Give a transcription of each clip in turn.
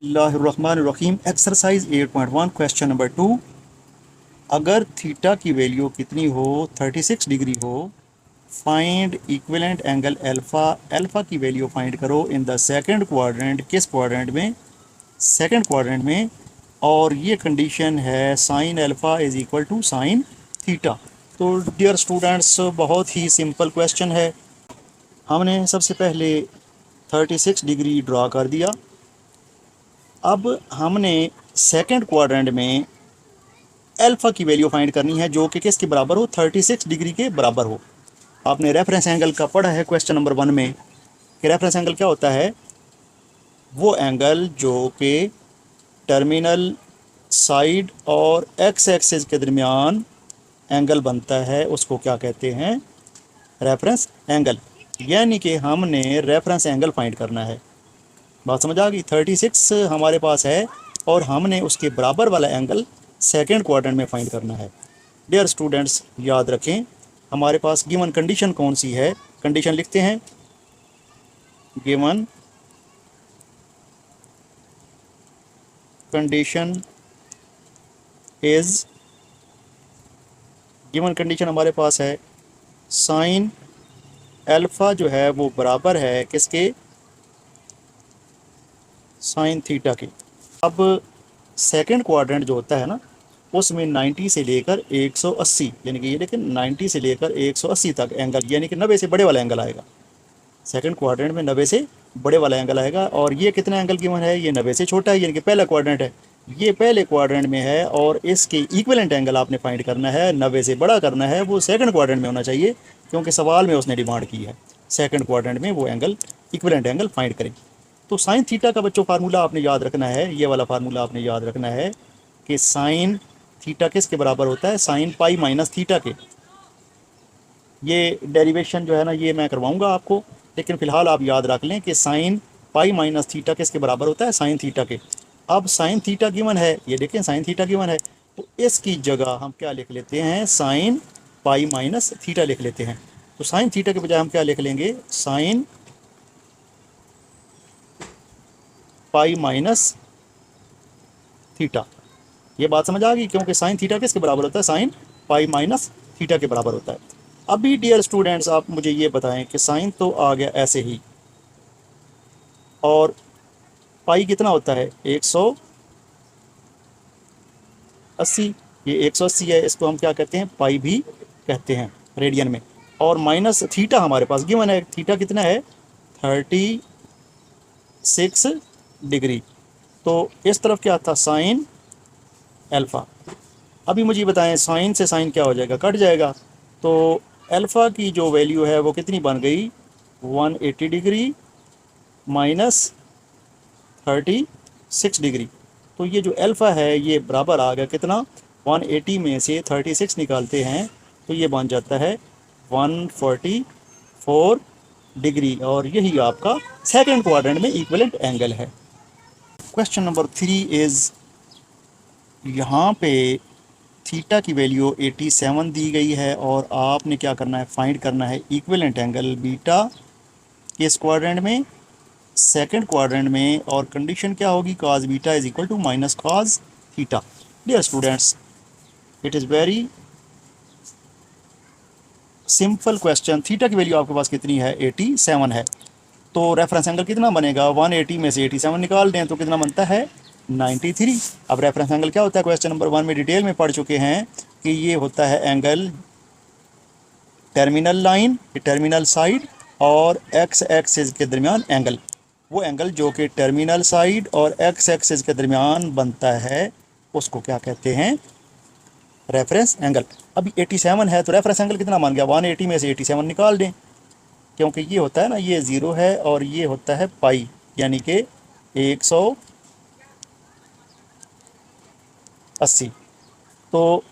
बिस्मिल्लाहिर्रहमानिर्रहीम। Exercise 8.1 question number 2। अगर theta की वैल्यू कितनी हो 36 डिग्री हो, find equivalent angle alpha. Alpha की वैल्यू फाइंड करो इन द सेकंड क्वाड्रेंट। किस क्वाड्रेंट में? सेकंड क्वाड्रेंट में। और ये कंडीशन है sine alpha is equal to sine theta. तो डियर स्टूडेंट्स, बहुत ही सिंपल क्वेश्चन है। हमने सबसे पहले 36 डिग्री ड्रा कर दिया। अब हमने सेकंड क्वाड्रेंट में अल्फ़ा की वैल्यू फाइंड करनी है जो कि किसके बराबर हो? 36 डिग्री के बराबर हो। आपने रेफरेंस एंगल का पढ़ा है क्वेश्चन नंबर 1 में कि रेफरेंस एंगल क्या होता है? वो एंगल जो कि टर्मिनल साइड और एक्स एक्सिस के दरमियान एंगल बनता है उसको क्या कहते हैं? Reference angle. यानी कि हमने रेफरेंस एंगल फाइंड करना है। बात समझ आ गई? 36 हमारे पास है और हमने उसके बराबर वाला एंगल सेकंड क्वाड्रेंट में फाइंड करना है। डियर स्टूडेंट्स, याद रखें हमारे पास गिवन कंडीशन कौन सी है। कंडीशन लिखते हैं। Given condition is, given condition हमारे पास है साइन अल्फ़ा जो है वो बराबर है किसके? साइन थीटा के। अब सेकंड क्वाड्रेंट जो होता है ना, उसमें 90 से लेकर 180, यानी कि ये लेकिन 90 से लेकर 180 तक एंगल, यानी कि 90 से बड़े वाला एंगल आएगा। सेकंड क्वाड्रेंट में 90 से बड़े वाला एंगल आएगा। और ये कितना एंगल गिवन है? ये 90 से छोटा है, यानी कि पहला क्वाड्रेंट है। ये पहले क्वाड्रेंट में है और इसके इक्विवेलेंट एंगल आपने फाइंड करना है, 90 से बड़ा करना है। वो सेकंड क्वाड्रेंट में होना चाहिए क्योंकि सवाल में उसने डिमांड की है सेकंड क्वाड्रेंट में वो एंगल, इक्विवेलेंट एंगल फाइंड करें। तो साइन थीटा का बच्चों फार्मूला आपने याद रखना है। ये वाला फार्मूला आपने याद रखना है कि साइन थीटा किसके बराबर होता है? साइन पाई माइनस थीटा के। ये डेरिवेशन जो है ना, ये मैं करवाऊंगा आपको, लेकिन फ़िलहाल आप याद रख लें कि साइन पाई माइनस थीटा किसके बराबर होता है? साइन थीटा के। अब साइन थीटा गिवन है, ये देखें साइन थीटा गिवन है, तो इसकी जगह हम क्या लिख लेते हैं? साइन पाई माइनस थीटा लिख लेते हैं। तो साइन थीटा के बजाय हम क्या लिख लेंगे? Sine pi minus theta. ये बात समझ आ गई? क्योंकि साइन थीटा किसके बराबर होता है? साइन पाई माइनस थीटा के बराबर होता है। अभी डियर स्टूडेंट्स, आप मुझे ये बताएं कि साइन तो आ गया ऐसे ही, और पाई कितना होता है? 180। ये 180 है, इसको हम क्या कहते हैं? पाई भी कहते हैं रेडियन में। और माइनस थीटा हमारे पास गिवन है। थीटा कितना है? 36 डिग्री। तो इस तरफ क्या था? Sine alpha. अभी मुझे बताएं, साइन से साइन क्या हो जाएगा? कट जाएगा। तो अल्फ़ा की जो वैल्यू है वो कितनी बन गई? 180 डिग्री माइनस 36 डिग्री। तो ये जो अल्फ़ा है ये बराबर आ गया कितना? 180 में से 36 निकालते हैं तो ये बन जाता है 144 डिग्री। और यही आपका सेकंड क्वाड्रेंट में इक्विवेलेंट एंगल है। क्वेश्चन नंबर 3 इज़, यहाँ पे थीटा की वैल्यू 87 दी गई है और आपने क्या करना है? फाइंड करना है इक्विवेलेंट एंगल बीटा किस क्वाड्रेंट में? सेकंड क्वाड्रेंट में। और कंडीशन क्या होगी? cos beta is equal to minus cos theta. Dear students, it is very simple question. Theta की वैल्यू आपके पास कितनी है? 87 है। तो रेफरेंस एंगल कितना बनेगा? 180 में से 87 निकाल दें तो कितना बनता है? 93। अब रेफरेंस एंगल क्या होता है? क्वेश्चन नंबर 1 में डिटेल में पढ़ चुके हैं कि ये होता है angle terminal line, terminal side और एक्स एक्सिस के दरमियान एंगल। वो एंगल जो कि टर्मिनल साइड और एक्स एक्सिस के दरमियान बनता है उसको क्या कहते हैं? Reference angle. अभी 87 है तो रेफरेंस एंगल कितना मान गया? 180 में से 87 निकाल दें, क्योंकि ये होता है ना, ये 0 है और ये होता है पाई, यानी कि 180। तो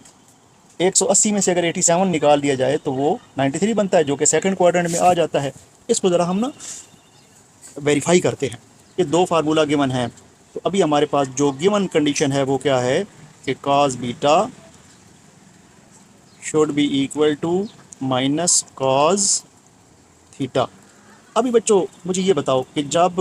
180 में से अगर 87 निकाल दिया जाए तो वो 93 बनता है, जो कि सेकंड क्वाड्रेंट में आ जाता है। इसको ज़रा हम ना वेरीफाई करते हैं। ये दो फार्मूला गिवन है। तो अभी हमारे पास जो गिवन कंडीशन है वो क्या है कि cos beta should be equal to minus cos theta. अभी बच्चों मुझे ये बताओ कि जब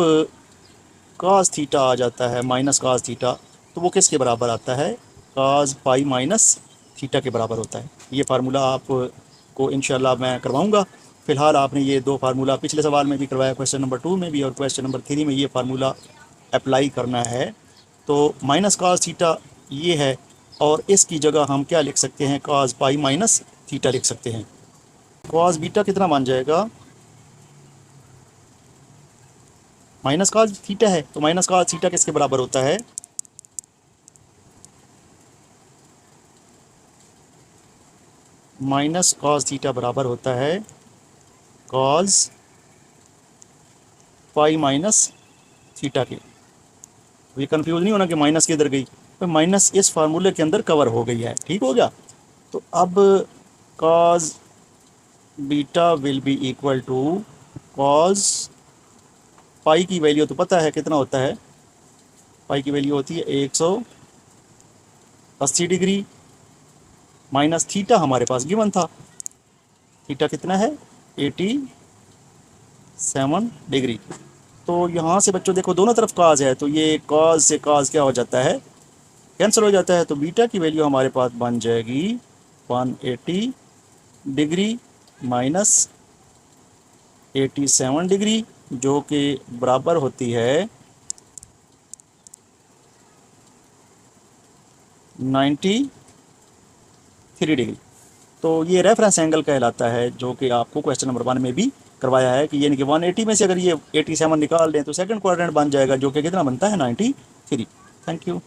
cos थीटा आ जाता है माइनस cos थीटा, तो वो किसके बराबर आता है? cos पाई माइनस थीटा के बराबर होता है। ये फार्मूला आपको इंशाल्लाह मैं करवाऊंगा। फ़िलहाल आपने ये दो फार्मूला पिछले सवाल में भी करवाया, क्वेश्चन नंबर 2 में भी और क्वेश्चन नंबर 3 में ये फार्मूला अप्लाई करना है। तो माइनस cos थीटा ये है, और इसकी जगह हम क्या लिख सकते हैं? cos पाई माइनस थीटा लिख सकते हैं। cos बीटा कितना बन जाएगा? माइनस cos थीटा है, तो माइनस cos थीटा किसके बराबर होता है? माइनस cos थीटा बराबर होता है cos पाई माइनस थीटा के। ये कंफ्यूज नहीं होना कि माइनस किधर गई, तो माइनस इस फार्मूले के अंदर कवर हो गई है। ठीक हो गया? तो अब cos beta will be equal to cos pi की वैल्यू तो पता है कितना होता है? पाई की वैल्यू होती है 180 डिग्री, माइनस थीटा हमारे पास गिवन था, थीटा कितना है? 87 डिग्री। तो यहाँ से बच्चों देखो दोनों तरफ cos है, तो ये cos से cos क्या हो जाता है? कैंसिल हो जाता है। तो बीटा की वैल्यू हमारे पास बन जाएगी 180 डिग्री माइनस 87 डिग्री, जो कि बराबर होती है 93 डिग्री। तो ये रेफरेंस एंगल कहलाता है, जो कि आपको क्वेश्चन नंबर 1 में भी करवाया है कि यानी कि 180 में से अगर ये 87 निकाल दें तो सेकंड क्वाड्रेंट बन जाएगा, जो कि कितना बनता है? 93। Thank you.